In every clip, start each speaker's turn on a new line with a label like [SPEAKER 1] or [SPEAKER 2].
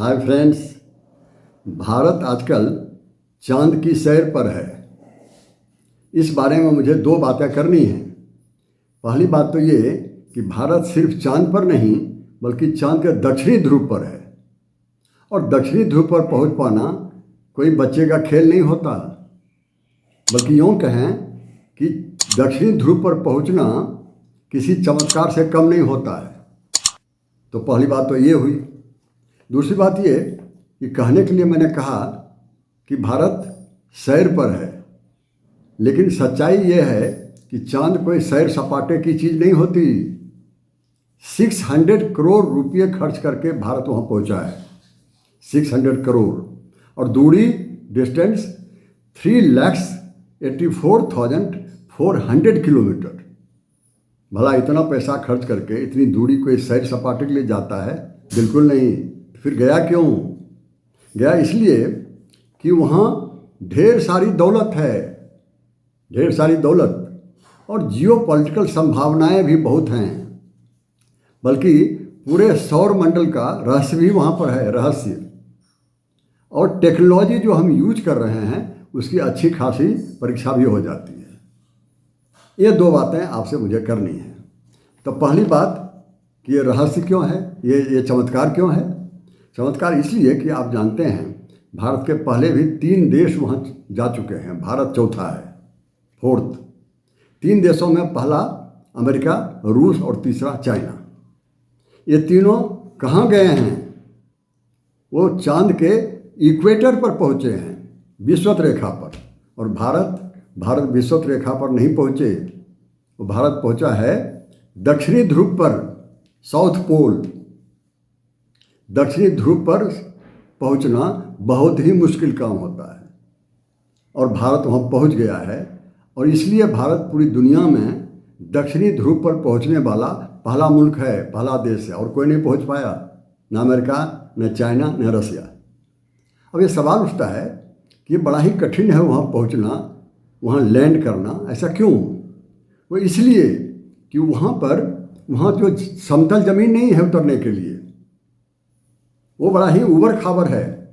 [SPEAKER 1] Hi friends. Bharat आजकल चांद की सैर पर है। इस बारे में मुझे दो बातें करनी हैं। पहली बात तो ये कि भारत सिर्फ चांद पर नहीं बल्कि चांद के दक्षिणी ध्रुव पर है, और दक्षिणी ध्रुव पर पहुंच पाना कोई बच्चे का खेल नहीं होता, बल्कि यूँ कहें कि दक्षिणी ध्रुव पर पहुंचना किसी चमत्कार से कम नहीं होता है। तो पहली बात तो ये हुई। दूसरी बात ये कि कहने के लिए मैंने कहा कि भारत सैर पर है, लेकिन सच्चाई ये है कि चांद कोई सैर सपाटे की चीज़ नहीं होती। 600 करोड़ रुपये खर्च करके भारत वहाँ पहुँचा है, 600 करोड़, और दूरी डिस्टेंस 3,84,400 किलोमीटर। भला इतना पैसा खर्च करके इतनी दूरी कोई सैर सपाटे के लिए जाता है? बिल्कुल नहीं। फिर गया क्यों? गया इसलिए कि वहाँ ढेर सारी दौलत है, ढेर सारी दौलत, और जियोपॉलिटिकल संभावनाएं भी बहुत हैं। बल्कि पूरे सौर मंडल का रहस्य भी वहाँ पर है, रहस्य। और टेक्नोलॉजी जो हम यूज कर रहे हैं उसकी अच्छी खासी परीक्षा भी हो जाती है। ये दो बातें आपसे मुझे करनी है। तो पहली बात कि ये रहस्य क्यों है, ये चमत्कार क्यों है? चमत्कार इसलिए कि आप जानते हैं भारत के पहले भी 3 देश वहाँ जा चुके हैं। भारत चौथा है, 4th। 3 देशों में पहला अमेरिका, रूस और तीसरा चाइना। ये तीनों कहाँ गए हैं? वो चांद के इक्वेटर पर पहुँचे हैं, विषुवत रेखा पर। और भारत विषुवत रेखा पर नहीं पहुँचे, वो भारत पहुँचा है दक्षिणी ध्रुव पर, साउथ पोल। दक्षिणी ध्रुव पर पहुँचना बहुत ही मुश्किल काम होता है, और भारत वहाँ पहुँच गया है। और इसलिए भारत पूरी दुनिया में दक्षिणी ध्रुव पर पहुँचने वाला पहला मुल्क है, पहला देश है, और कोई नहीं पहुँच पाया, न अमेरिका, न चाइना, न रसिया। अब ये सवाल उठता है कि ये बड़ा ही कठिन है वहाँ पहुँचना, वहाँ लैंड करना। ऐसा क्यों? वो इसलिए कि वहाँ जो समतल ज़मीन नहीं है उतरने के लिए, वो बड़ा ही उबड़ खाबड़ है।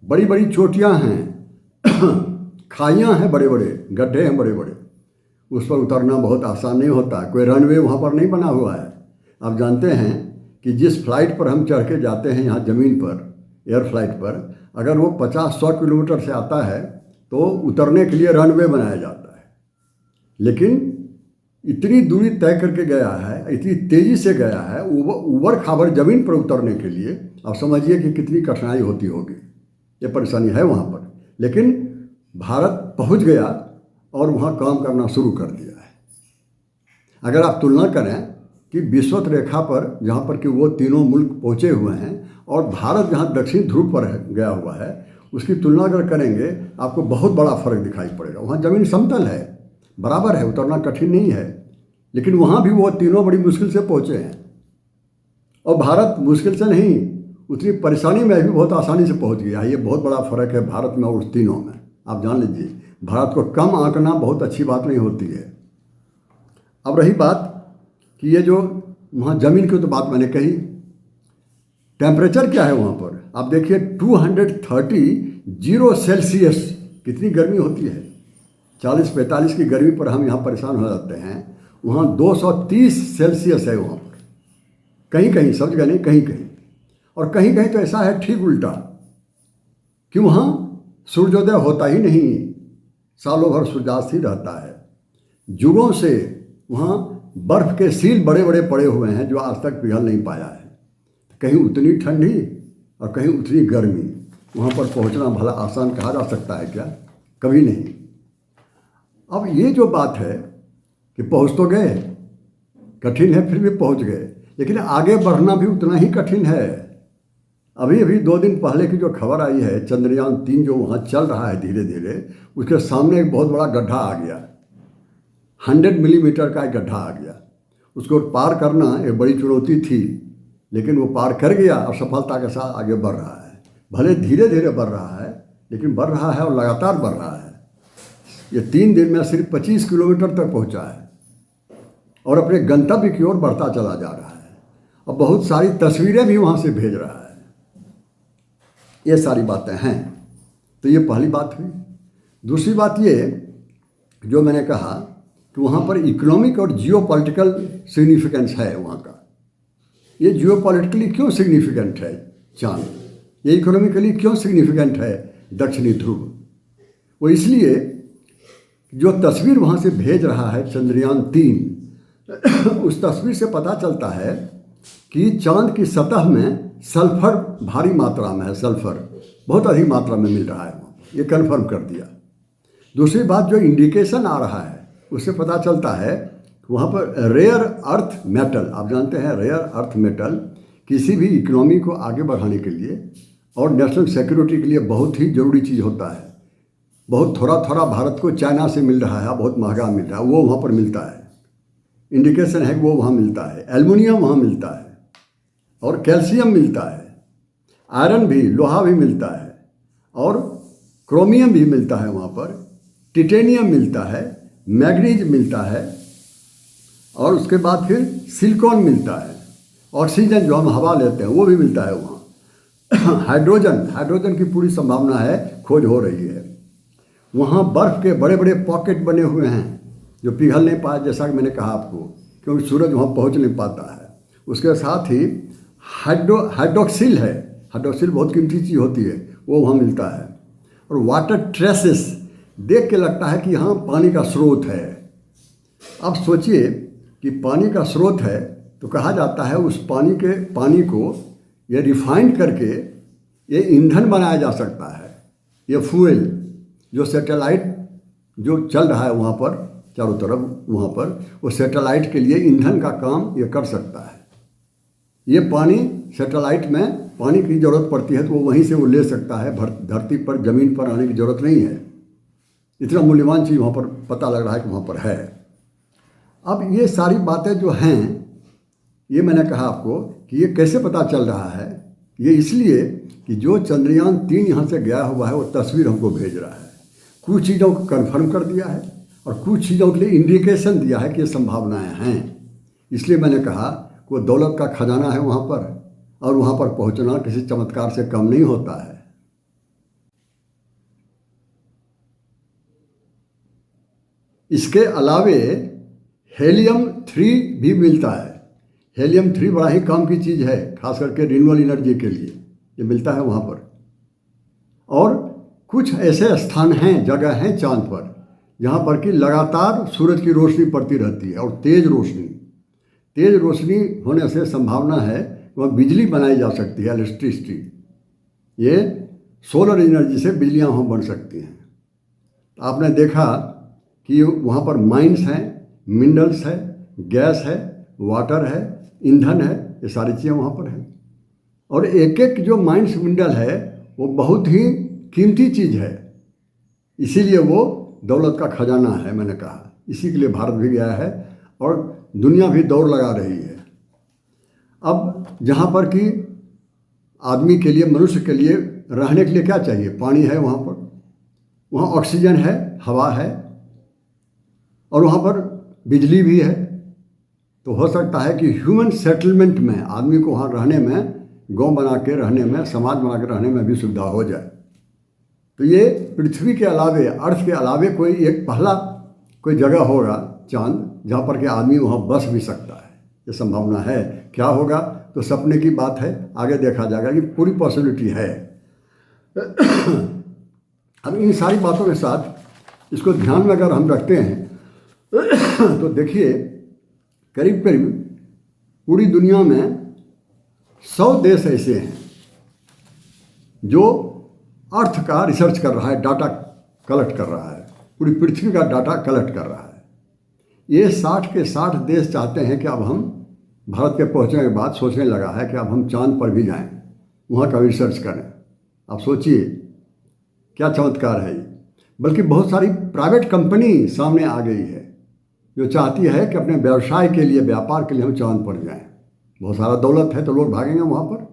[SPEAKER 1] बड़ी बड़ी चोटियाँ हैं, खाइयाँ हैं, बड़े बड़े गड्ढे हैं, बड़े बड़े। उस पर उतरना बहुत आसान नहीं होता। कोई रनवे वहाँ पर नहीं बना हुआ है। आप जानते हैं कि जिस फ्लाइट पर हम चढ़ के जाते हैं यहाँ ज़मीन पर, एयर फ्लाइट पर, अगर वो 50-100 किलोमीटर से आता है तो उतरने के लिए रनवे बनाया जाता है। लेकिन इतनी दूरी तय करके गया है, इतनी तेज़ी से गया है उबड़ खाबड़ ज़मीन पर उतरने के लिए, आप समझिए कि कितनी कठिनाई होती होगी। ये परेशानी है वहाँ पर। लेकिन भारत पहुँच गया और वहाँ काम करना शुरू कर दिया है। अगर आप तुलना करें कि विषुवत रेखा पर जहाँ पर कि वो तीनों मुल्क पहुँचे हुए हैं और भारत जहाँ दक्षिण ध्रुव पर गया हुआ है, उसकी तुलना अगर करेंगे आपको बहुत बड़ा फ़र्क दिखाई पड़ेगा। वहाँ ज़मीन समतल है, बराबर है, उतरना कठिन नहीं है। लेकिन वहाँ भी वो तीनों बड़ी मुश्किल से पहुँचे हैं, और भारत मुश्किल से नहीं, उतनी परेशानी में भी बहुत आसानी से पहुँच गया है। ये बहुत बड़ा फ़र्क है भारत में और उस तीनों में। आप जान लीजिए, भारत को कम आंकना बहुत अच्छी बात नहीं होती है। अब रही बात कि ये जो वहाँ ज़मीन की तो बात मैंने कही, टेम्परेचर क्या है वहाँ पर? आप देखिए 230 सेल्सियस कितनी गर्मी होती है। 40-45 की गर्मी पर हम यहाँ परेशान हो जाते हैं, वहाँ 230 सेल्सियस है वहाँ पर। कहीं कहीं, सब जगह नहीं, कहीं कहीं। और कहीं कहीं तो ऐसा है ठीक उल्टा कि वहाँ सूर्योदय होता ही नहीं, सालों भर सूर्यास्त ही रहता है। जुगों से वहाँ बर्फ़ के सील बड़े बड़े पड़े हुए हैं जो आज तक पिघल नहीं पाया है। कहीं उतनी ठंडी और कहीं उतनी गर्मी। वहाँ पर पहुँचना भला आसान कहा जा सकता है क्या? कभी नहीं। अब ये जो बात है कि पहुँच तो गए, कठिन है, फिर भी पहुँच गए, लेकिन आगे बढ़ना भी उतना ही कठिन है। अभी 2 दिन पहले की जो खबर आई है, चंद्रयान 3 जो वहाँ चल रहा है धीरे धीरे, उसके सामने एक बहुत बड़ा गड्ढा आ गया। 100 मिलीमीटर का एक गड्ढा आ गया। उसको पार करना एक बड़ी चुनौती थी, लेकिन वो पार कर गया और सफलता के साथ आगे बढ़ रहा है। भले धीरे धीरे बढ़ रहा है, लेकिन बढ़ रहा है और लगातार बढ़ रहा है। ये 3 दिन में सिर्फ 25 किलोमीटर तक पहुंचा है और अपने गंतव्य की ओर बढ़ता चला जा रहा है, और बहुत सारी तस्वीरें भी वहाँ से भेज रहा है। ये सारी बातें हैं। तो ये पहली बात हुई। दूसरी बात ये जो मैंने कहा कि वहाँ पर इकोनॉमिक और जियो पॉलिटिकल सिग्निफिकेंस है वहाँ का। ये जियो पॉलिटिकली क्यों सिग्निफिकेंट है चाँद, ये इकोनॉमिकली क्यों सिग्निफिकेंट है दक्षिणी ध्रुव? वो इसलिए जो तस्वीर वहाँ से भेज रहा है चंद्रयान-3 उस तस्वीर से पता चलता है कि चाँद की सतह में सल्फर भारी मात्रा में है, सल्फर बहुत अधिक मात्रा में मिल रहा है, ये कन्फर्म कर दिया। दूसरी बात जो इंडिकेशन आ रहा है उससे पता चलता है कि वहाँ पर रेयर अर्थ मेटल, आप जानते हैं रेयर अर्थ मेटल किसी भी इकोनॉमी को आगे बढ़ाने के लिए और नेशनल सिक्योरिटी के लिए बहुत ही ज़रूरी चीज़ होता है। बहुत थोड़ा थोड़ा भारत को चाइना से मिल रहा है, बहुत महंगा मिल रहा है, वो वहाँ पर मिलता है, इंडिकेशन है कि वो वहाँ मिलता है। एल्युमिनियम वहाँ मिलता है और कैल्शियम मिलता है, आयरन भी, लोहा भी मिलता है और क्रोमियम भी मिलता है वहाँ पर, टिटेनियम मिलता है, मैग्नीज मिलता है और उसके बाद फिर सिलिकॉन मिलता है, ऑक्सीजन जो हम हवा लेते हैं वो भी मिलता है वहाँ। हाइड्रोजन की पूरी संभावना है, खोज हो रही है। वहाँ बर्फ़ के बड़े बड़े पॉकेट बने हुए हैं जो पिघल नहीं पाए, जैसा कि मैंने कहा आपको, क्योंकि सूरज वहाँ पहुँच नहीं पाता है। उसके साथ ही हाइड्रोक्सिल है, हाइड्रोक्सिल बहुत कीमती चीज़ होती है, वो वहाँ मिलता है। और वाटर ट्रेसेस देख के लगता है कि यहाँ पानी का स्रोत है। अब सोचिए कि पानी का स्रोत है तो कहा जाता है उस पानी को ये रिफाइंड करके ये ईंधन बनाया जा सकता है। ये फ्यूल जो सैटेलाइट जो चल रहा है वहाँ पर चारों तरफ, वहाँ पर वो सैटेलाइट के लिए ईंधन का काम ये कर सकता है। ये पानी सैटेलाइट में पानी की ज़रूरत पड़ती है तो वो वहीं से वो ले सकता है, धरती पर ज़मीन पर आने की ज़रूरत नहीं है। इतना मूल्यवान चीज़ वहाँ पर पता लग रहा है कि वहाँ पर है। अब ये सारी बातें जो हैं, ये मैंने कहा आपको कि ये कैसे पता चल रहा है, ये इसलिए कि जो चंद्रयान-3 यहाँ से गया हुआ है वो तस्वीर हमको भेज रहा है, कुछ चीज़ों को कन्फर्म कर दिया है और कुछ चीज़ों के लिए इंडिकेशन दिया है कि ये संभावनाएं हैं। इसलिए मैंने कहा कि वो दौलत का खजाना है वहाँ पर, और वहाँ पर पहुँचना किसी चमत्कार से कम नहीं होता है। इसके अलावे हीलियम-3 भी मिलता है। हीलियम-3 बड़ा ही काम की चीज़ है, खास करके रिन्यूएबल एनर्जी के लिए ये मिलता है वहाँ पर। और कुछ ऐसे स्थान हैं, जगह हैं चाँद पर जहाँ पर कि लगातार सूरज की रोशनी पड़ती रहती है और तेज़ रोशनी होने से संभावना है वह बिजली बनाई जा सकती है, इलेक्ट्रिसिटी। ये सोलर एनर्जी से बिजलियाँ वहाँ बन सकती हैं। आपने देखा कि वहाँ पर माइंस हैं, मिनरल्स है, गैस है, वाटर है, ईंधन है, ये सारी चीज़ें वहाँ पर हैं। और एक एक जो माइंस मिनरल है वो बहुत ही कीमती चीज़ है, इसीलिए वो दौलत का खजाना है। मैंने कहा इसी के लिए भारत भी गया है और दुनिया भी दौड़ लगा रही है। अब जहाँ पर कि आदमी के लिए, मनुष्य के लिए रहने के लिए क्या चाहिए? पानी है वहाँ पर, वहाँ ऑक्सीजन है, हवा है और वहाँ पर बिजली भी है। तो हो सकता है कि ह्यूमन सेटलमेंट में आदमी को वहाँ रहने में, गांव बना के रहने में, समाज बना के रहने में भी सुविधा हो जाए। तो ये पृथ्वी के अलावे, अर्थ के अलावे कोई एक पहला कोई जगह होगा चाँद जहाँ पर कि आदमी वहाँ बस भी सकता है, ये संभावना है। क्या होगा तो सपने की बात है, आगे देखा जाएगा कि पूरी पॉसिबिलिटी है। अब इन सारी बातों के साथ इसको ध्यान में अगर हम रखते हैं तो देखिए करीब करीब पूरी दुनिया में 100 देश ऐसे हैं जो अर्थ का रिसर्च कर रहा है, डाटा कलेक्ट कर रहा है, पूरी पृथ्वी का डाटा कलेक्ट कर रहा है। ये 60 के 60 देश चाहते हैं कि अब हम भारत के पहुंचने के बाद सोचने लगा है कि अब हम चांद पर भी जाएं, वहाँ का रिसर्च करें। आप सोचिए क्या चमत्कार है ये। बल्कि बहुत सारी प्राइवेट कंपनी सामने आ गई है जो चाहती है कि अपने व्यवसाय के लिए, व्यापार के लिए हम चांद पर जाएं। बहुत सारा दौलत है तो लोग भागेंगे वहाँ पर।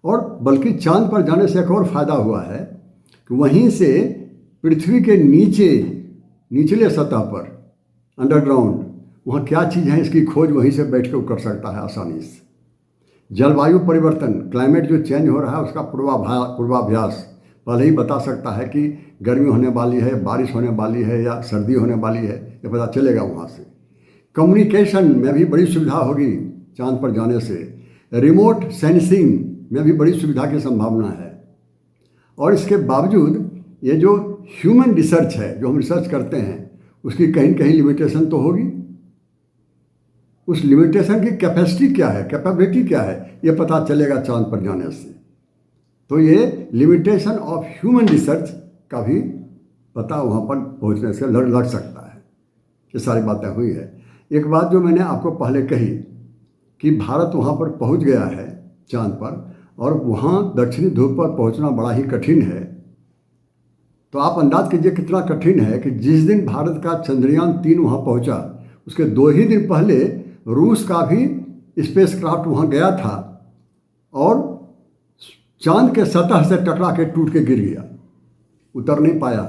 [SPEAKER 1] और बल्कि चांद पर जाने से एक और फ़ायदा हुआ है कि वहीं से पृथ्वी के निचले सतह पर, अंडरग्राउंड, वहाँ क्या चीज़ है इसकी खोज वहीं से बैठ के कर सकता है आसानी से। जलवायु परिवर्तन, क्लाइमेट जो चेंज हो रहा है उसका पूर्वाभ्यास पहले ही बता सकता है कि गर्मी होने वाली है, बारिश होने वाली है या सर्दी होने वाली है, ये पता चलेगा वहाँ से। कम्युनिकेशन में भी बड़ी सुविधा होगी चांद पर जाने से। रिमोट सेंसिंग में भी बड़ी सुविधा की संभावना है। और इसके बावजूद ये जो ह्यूमन रिसर्च है, जो हम रिसर्च करते हैं, उसकी कहीं न कहीं लिमिटेशन तो होगी। उस लिमिटेशन की कैपेसिटी क्या है, कैपेबिलिटी क्या है, ये पता चलेगा चांद पर जाने से। तो ये लिमिटेशन ऑफ ह्यूमन रिसर्च का भी पता वहाँ पर पहुँचने से लग सकता है। ये सारी बातें हुई है। एक बात जो मैंने आपको पहले कही कि भारत वहाँ पर पहुँच गया है चांद पर, और वहाँ दक्षिणी ध्रुव पर पहुँचना बड़ा ही कठिन है। तो आप अंदाज कीजिए कितना कठिन है कि जिस दिन भारत का चंद्रयान 3 वहाँ पहुँचा, उसके 2 ही दिन पहले रूस का भी स्पेसक्राफ्ट वहाँ गया था और चांद के सतह से टकरा के टूट के गिर गया, उतर नहीं पाया।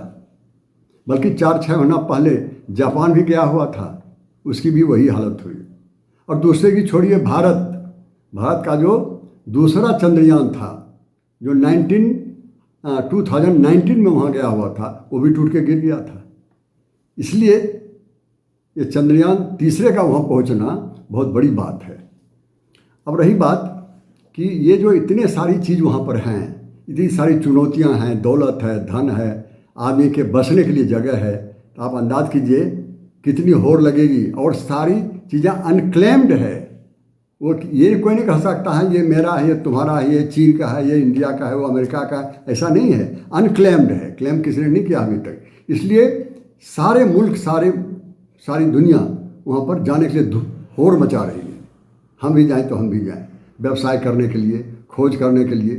[SPEAKER 1] बल्कि 4-6 महीना पहले जापान भी गया हुआ था, उसकी भी वही हालत हुई। और दूसरे की छोड़िए, भारत का जो दूसरा चंद्रयान था जो 2019 में वहाँ गया हुआ था, वो भी टूट के गिर गया था। इसलिए ये चंद्रयान तीसरे का वहाँ पहुँचना बहुत बड़ी बात है। अब रही बात कि ये जो इतने सारी चीज़ वहाँ पर हैं, इतनी सारी चुनौतियाँ हैं, दौलत है, धन है, आदमी के बसने के लिए जगह है, तो आप अंदाज़ कीजिए कितनी होड़ लगेगी। और सारी चीज़ें अनक्लेम्ड है। वो ये कोई नहीं कह सकता है ये मेरा है, ये तुम्हारा है, ये चीन का है, ये इंडिया का है, वो अमेरिका का है, ऐसा नहीं है। अनक्लेम्ड है, क्लेम किसी ने नहीं किया अभी तक। इसलिए सारे मुल्क, सारी दुनिया वहाँ पर जाने के लिए होड़ मचा रही है। हम भी जाएँ तो हम भी जाएँ, व्यवसाय करने के लिए, खोज करने के लिए।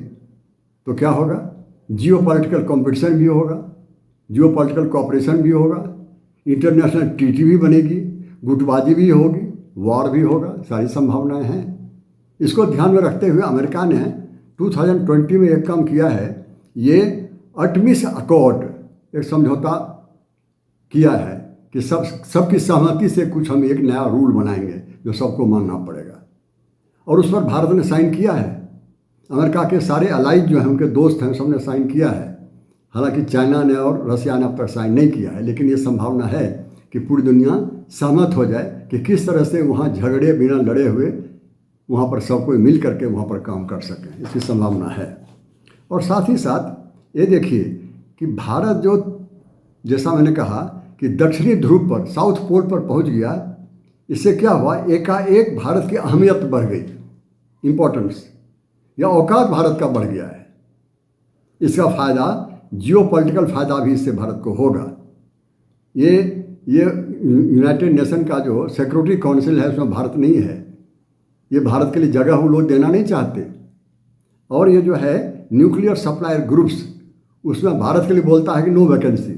[SPEAKER 1] तो क्या होगा, जियोपॉलिटिकल कंपटीशन भी होगा, जियोपॉलिटिकल कोऑपरेशन भी होगा, इंटरनेशनल ट्रीटी भी बनेगी, गुटबाजी भी होगी, वॉर भी होगा, सारी संभावनाएं हैं। इसको ध्यान में रखते हुए अमेरिका ने 2020 में एक काम किया है, ये आर्टेमिस अकॉर्ड, एक समझौता किया है कि सबकी सहमति से कुछ हम एक नया रूल बनाएंगे जो सबको मानना पड़ेगा। और उस पर भारत ने साइन किया है। अमेरिका के सारे अलाइज जो हैं, उनके दोस्त हैं, सबने साइन किया है। हालांकि चाइना ने और रसिया ने अब तक साइन नहीं किया है, लेकिन ये संभावना है कि पूरी दुनिया सहमत हो जाए कि किस तरह से वहाँ झगड़े बिना लड़े हुए वहाँ पर सब कोई मिल करके वहाँ पर काम कर सकें, इसकी संभावना है। और साथ ही साथ ये देखिए कि भारत जो, जैसा मैंने कहा कि दक्षिणी ध्रुव पर, साउथ पोल पर पहुँच गया, इससे क्या हुआ, एकाएक भारत की अहमियत बढ़ गई, इम्पोर्टेंस या औकात भारत का बढ़ गया है। इसका फ़ायदा, जियोपॉलिटिकल फ़ायदा भी इससे भारत को होगा। ये यूनाइटेड नेशन का जो सिक्योरिटी काउंसिल है, उसमें भारत नहीं है। ये भारत के लिए जगह वो लोग देना नहीं चाहते। और ये जो है न्यूक्लियर सप्लायर ग्रुप्स, उसमें भारत के लिए बोलता है कि नो वैकेंसी।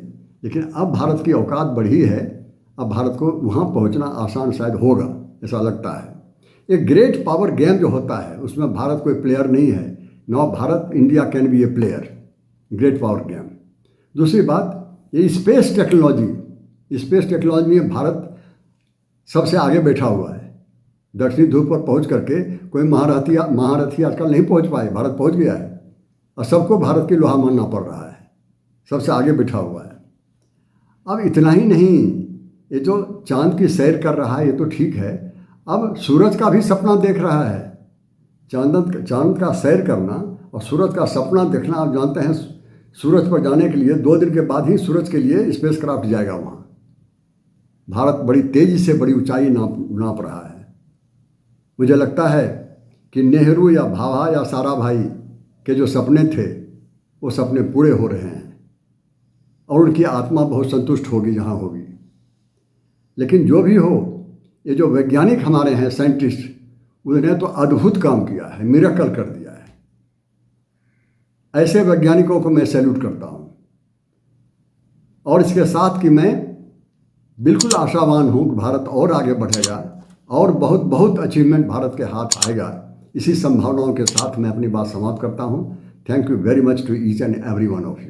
[SPEAKER 1] लेकिन अब भारत की औकात बढ़ी है, अब भारत को वहाँ पहुँचना आसान शायद होगा, ऐसा लगता है। एक ग्रेट पावर गेम जो होता है, उसमें भारत कोई प्लेयर नहीं है। Now Bharat, India can be A player, great power game. दूसरी बात, ये स्पेस टेक्नोलॉजी में भारत सबसे आगे बैठा हुआ है। दक्षिणी ध्रुव पर पहुँच करके कोई महारथी आजकल नहीं पहुँच पाए, भारत पहुँच गया है और सबको भारत की लोहा मानना पड़ रहा है, सबसे आगे बैठा हुआ है। अब इतना ही नहीं, ये जो चांद की सैर कर रहा है ये तो ठीक है, अब सूरज का भी सपना देख रहा है। चांद का सैर करना और सूरज का सपना देखना, आप जानते हैं सूरज पर जाने के लिए 2 दिन के बाद ही सूरज के लिए स्पेसक्राफ्ट जाएगा वहाँ। भारत बड़ी तेज़ी से बड़ी ऊंचाई नाप रहा है। मुझे लगता है कि नेहरू या भाभा या साराभाई के जो सपने थे, वो सपने पूरे हो रहे हैं और उनकी आत्मा बहुत संतुष्ट होगी जहाँ होगी। लेकिन जो भी हो, ये जो वैज्ञानिक हमारे हैं, साइंटिस्ट, उन्होंने तो अद्भुत काम किया है, मिरेकल कर दिया है। ऐसे वैज्ञानिकों को मैं सैल्यूट करता हूँ। और इसके साथ कि मैं बिल्कुल आशावान हूँ कि भारत और आगे बढ़ेगा और बहुत बहुत अचीवमेंट भारत के हाथ आएगा। इसी संभावनाओं के साथ मैं अपनी बात समाप्त करता हूँ। Thank you very much to each and every one of you.